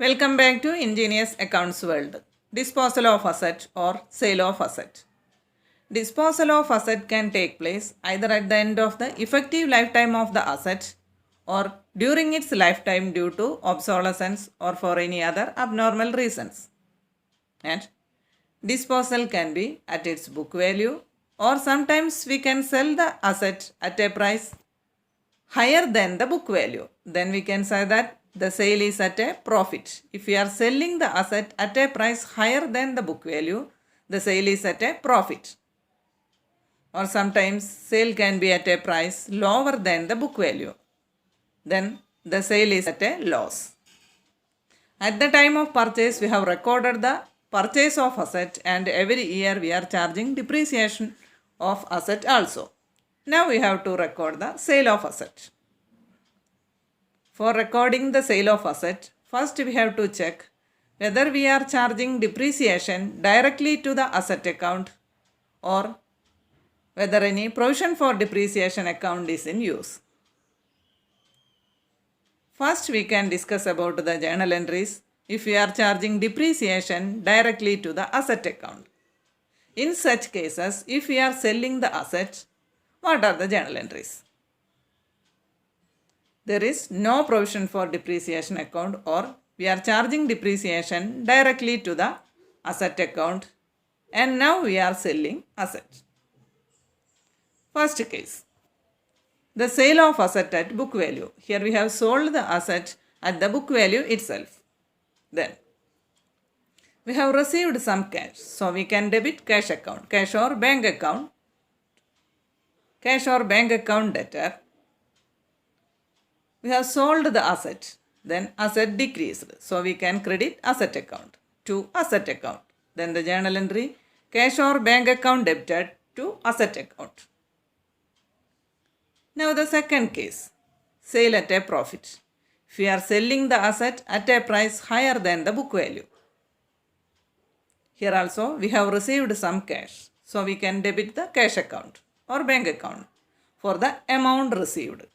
Welcome back to Ingenious Accounts World. Disposal of asset or sale of asset. Disposal of asset can take place either at the end of the effective lifetime of the asset or during its lifetime due to obsolescence or for any other abnormal reasons. And disposal can be at its book value, or sometimes we can sell the asset at a price higher than the book value. Then we can say that the sale is at a profit. If we are selling the asset at a price higher than the book value, the sale is at a profit. Or sometimes sale can be at a price lower than the book value. Then the sale is at a loss. At the time of purchase, we have recorded the purchase of asset, and every year we are charging depreciation of asset also. Now we have to record the sale of asset. For recording the sale of asset, first we have to check whether we are charging depreciation directly to the asset account or whether any provision for depreciation account is in use. First we can discuss about the journal entries if we are charging depreciation directly to the asset account. In such cases, if we are selling the asset, what are the journal entries? There is no provision for depreciation account, or we are charging depreciation directly to the asset account, and now we are selling asset. First case, the sale of asset at book value. Here we have sold the asset at the book value itself. Then we have received some cash, so we can debit cash account, cash or bank account debtor. We have sold the asset, then asset decreased, so we can credit asset account to asset account. Then the journal entry, cash or bank account debited to asset account. Now the second case, sale at a profit. If we are selling the asset at a price higher than the book value. Here also we have received some cash, so we can debit the cash account or bank account for the amount received.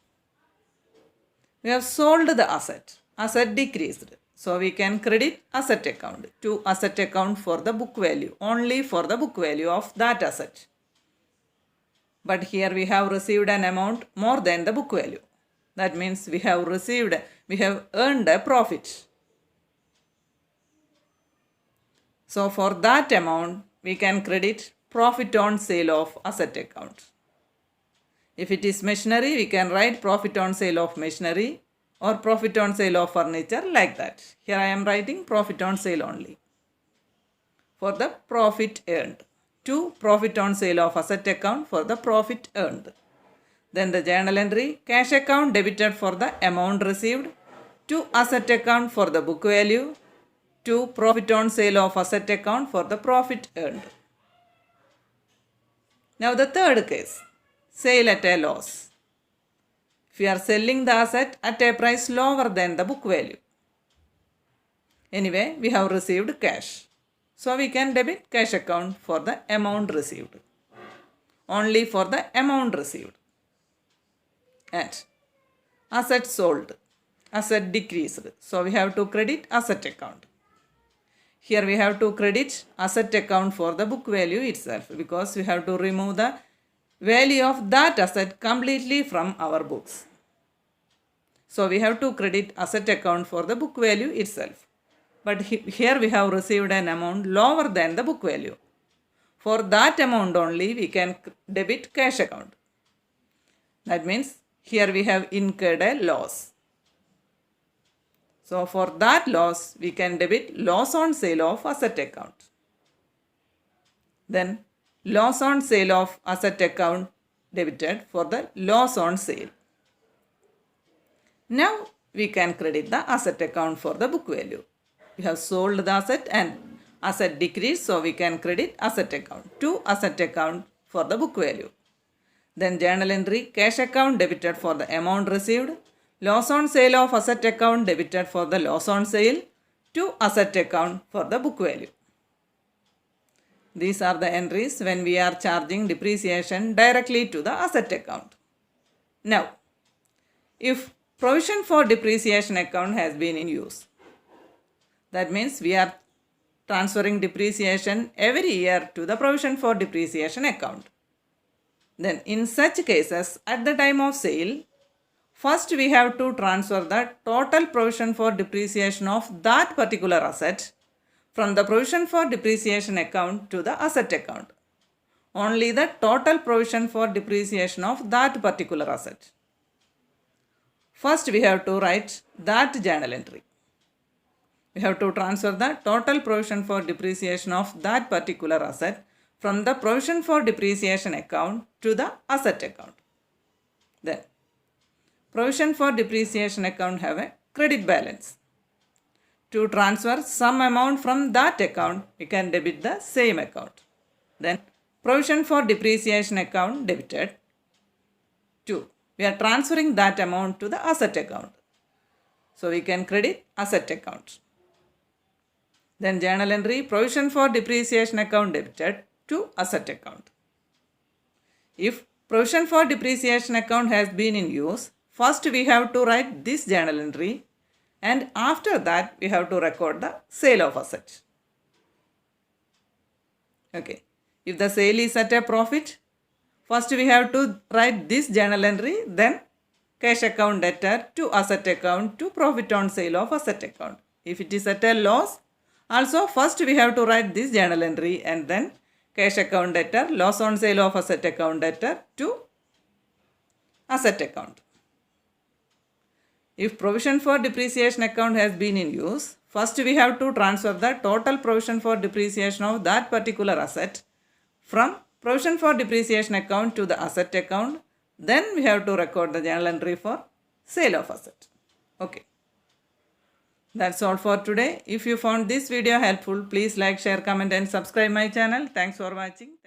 We have sold the asset decreased, so we can credit asset account to asset account for the book value, only for the book value of that asset. But here we have received an amount more than the book value. That means we have earned a profit. So for that amount, we can credit profit on sale of asset account. If it is machinery, we can write profit on sale of machinery or profit on sale of furniture, like that. Here I am writing profit on sale only. For the profit earned. To profit on sale of asset account for the profit earned. Then the journal entry, cash account debited for the amount received to asset account for the book value to profit on sale of asset account for the profit earned. Now the third case, sale at a loss. If we are selling the asset at a price lower than the book value. Anyway, we have received cash. So we can debit cash account for the amount received. Only for the amount received. And asset sold. Asset decreased. So we have to credit asset account. Here we have to credit asset account for the book value itself, because we have to remove the value of that asset completely from our books. So we have to credit asset account for the book value itself. But here we have received an amount lower than the book value. For that amount only we can debit cash account. That means here we have incurred a loss. So for that loss we can debit loss on sale of asset account. Then loss on sale of asset account debited for the loss on sale. Now we can credit the asset account for the book value. We have sold the asset and asset decreased, so we can credit asset account to asset account for the book value. Then journal entry, cash account debited for the amount received, loss on sale of asset account debited for the loss on sale to asset account for the book value. These are the entries when we are charging depreciation directly to the asset account. Now, if provision for depreciation account has been in use, That means we are transferring depreciation every year to the provision for depreciation account. Then in such cases, at the time of sale, first we have to transfer the total provision for depreciation of that particular asset from the provision for depreciation account to the asset account. Only the total provision for depreciation of that particular asset. First we have to write that journal entry. We have to transfer the total provision for depreciation of that particular asset from the provision for depreciation account to the asset account. Then, provision for depreciation account have a credit balance. To transfer some amount from that account, we can debit the same account. Then, provision for depreciation account debited. 2. We are transferring that amount to the asset account. So, we can credit asset account. Then journal entry, provision for depreciation account debited to asset account. If provision for depreciation account has been in use, first we have to write this journal entry, and after that we have to record the sale of asset. Okay. If the sale is at a profit, first we have to write this journal entry, then cash account debtor to asset account to profit on sale of asset account. If it is at a loss, also first we have to write this journal entry and then cash account debtor, loss on sale of asset account debtor to asset account. If provision for depreciation account has been in use, first we have to transfer the total provision for depreciation of that particular asset from provision for depreciation account to the asset account. Then we have to record the journal entry for sale of asset. Okay. That's all for today. If you found this video helpful, please like, share, comment and subscribe my channel. Thanks for watching.